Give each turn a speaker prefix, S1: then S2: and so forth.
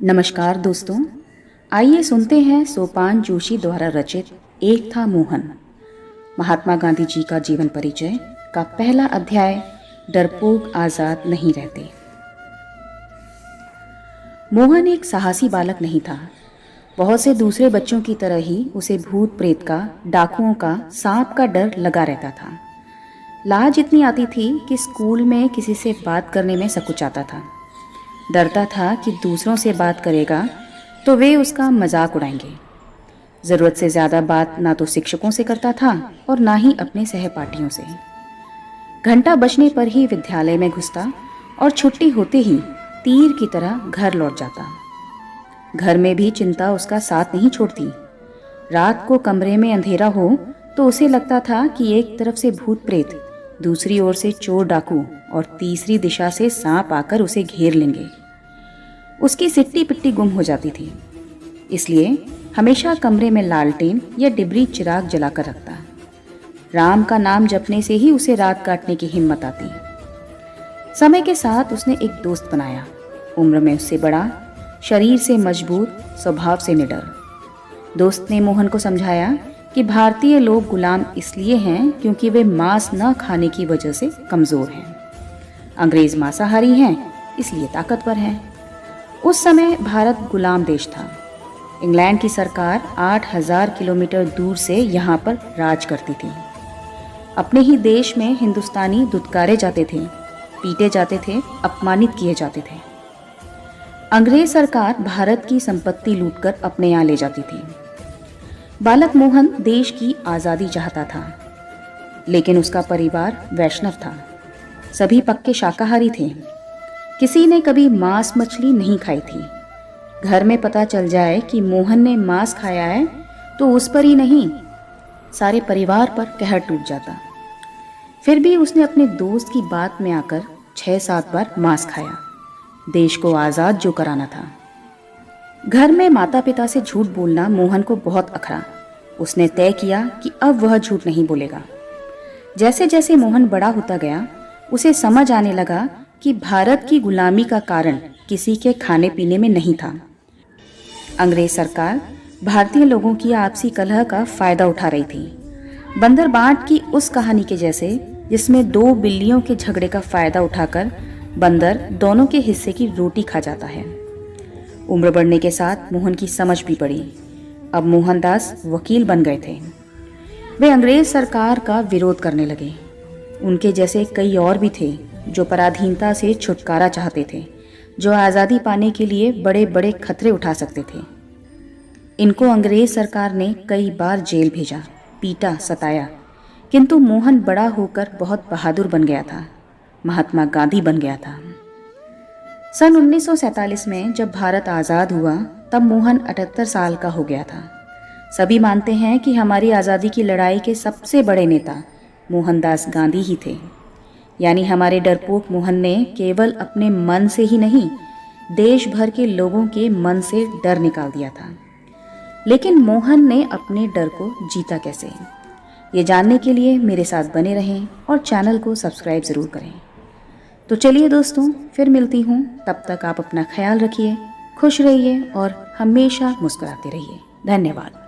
S1: नमस्कार दोस्तों, आइए सुनते हैं सोपान जोशी द्वारा रचित एक था मोहन, महात्मा गांधी जी का जीवन परिचय का पहला अध्याय, डरपोक आज़ाद नहीं रहते। मोहन एक साहसी बालक नहीं था। बहुत से दूसरे बच्चों की तरह ही उसे भूत प्रेत का, डाकुओं का, सांप का डर लगा रहता था। लाज इतनी आती थी कि स्कूल में किसी से बात करने में संकुचाता था। डरता था कि दूसरों से बात करेगा तो वे उसका मजाक उड़ाएंगे। ज़रूरत से ज़्यादा बात ना तो शिक्षकों से करता था और ना ही अपने सहपाठियों से। घंटा बजने पर ही विद्यालय में घुसता और छुट्टी होते ही तीर की तरह घर लौट जाता। घर में भी चिंता उसका साथ नहीं छोड़ती। रात को कमरे में अंधेरा हो तो उसे लगता था कि एक तरफ से भूत प्रेत, दूसरी ओर से चोर डाकू और तीसरी दिशा से सांप आकर उसे घेर लेंगे। उसकी सिट्टी पिट्टी गुम हो जाती थी, इसलिए हमेशा कमरे में लालटेन या डिबरी चिराग जलाकर रखता। राम का नाम जपने से ही उसे रात काटने की हिम्मत आती। समय के साथ उसने एक दोस्त बनाया, उम्र में उससे बड़ा, शरीर से मजबूत, स्वभाव से निडर। दोस्त ने मोहन को समझाया कि भारतीय लोग गुलाम इसलिए हैं क्योंकि वे मांस न खाने की वजह से कमज़ोर हैं। अंग्रेज मांसाहारी हैं, इसलिए ताकतवर हैं। उस समय भारत गुलाम देश था। इंग्लैंड की सरकार 8000 किलोमीटर दूर से यहाँ पर राज करती थी। अपने ही देश में हिंदुस्तानी दुत्कारे जाते थे, पीटे जाते थे, अपमानित किए जाते थे। अंग्रेज सरकार भारत की संपत्ति लूटकर अपने यहाँ ले जाती थी। बालक मोहन देश की आज़ादी चाहता था, लेकिन उसका परिवार वैष्णव था। सभी पक्के शाकाहारी थे। किसी ने कभी मांस मछली नहीं खाई थी। घर में पता चल जाए कि मोहन ने मांस खाया है तो उस पर ही नहीं, सारे परिवार पर कहर टूट जाता। फिर भी उसने अपने दोस्त की बात में आकर 6-7 बार मांस खाया, देश को आज़ाद जो कराना था। घर में माता पिता से झूठ बोलना मोहन को बहुत अखरा। उसने तय किया कि अब वह झूठ नहीं बोलेगा। जैसे जैसे मोहन बड़ा होता गया, उसे समझ आने लगा कि भारत की गुलामी का कारण किसी के खाने पीने में नहीं था। अंग्रेज सरकार भारतीय लोगों की आपसी कलह का फायदा उठा रही थी। बंदर बांट की उस कहानी के जैसे, जिसमें 2 बिल्लियों के झगड़े का फायदा उठाकर बंदर दोनों के हिस्से की रोटी खा जाता है। उम्र बढ़ने के साथ मोहन की समझ भी बढ़ी। अब मोहनदास वकील बन गए थे। वे अंग्रेज सरकार का विरोध करने लगे। उनके जैसे कई और भी थे जो पराधीनता से छुटकारा चाहते थे, जो आज़ादी पाने के लिए बड़े बड़े खतरे उठा सकते थे। इनको अंग्रेज सरकार ने कई बार जेल भेजा, पीटा, सताया, किंतु मोहन बड़ा होकर बहुत बहादुर बन गया था, महात्मा गांधी बन गया था। सन 1947 में जब भारत आज़ाद हुआ तब मोहन 78 साल का हो गया था। सभी मानते हैं कि हमारी आज़ादी की लड़ाई के सबसे बड़े नेता मोहनदास गांधी ही थे। यानी हमारे डरपोक मोहन ने केवल अपने मन से ही नहीं, देश भर के लोगों के मन से डर निकाल दिया था। लेकिन मोहन ने अपने डर को जीता कैसे, ये जानने के लिए मेरे साथ बने रहें और चैनल को सब्सक्राइब ज़रूर करें। तो चलिए दोस्तों, फिर मिलती हूँ। तब तक आप अपना ख्याल रखिए, खुश रहिए और हमेशा मुस्कुराते रहिए। धन्यवाद।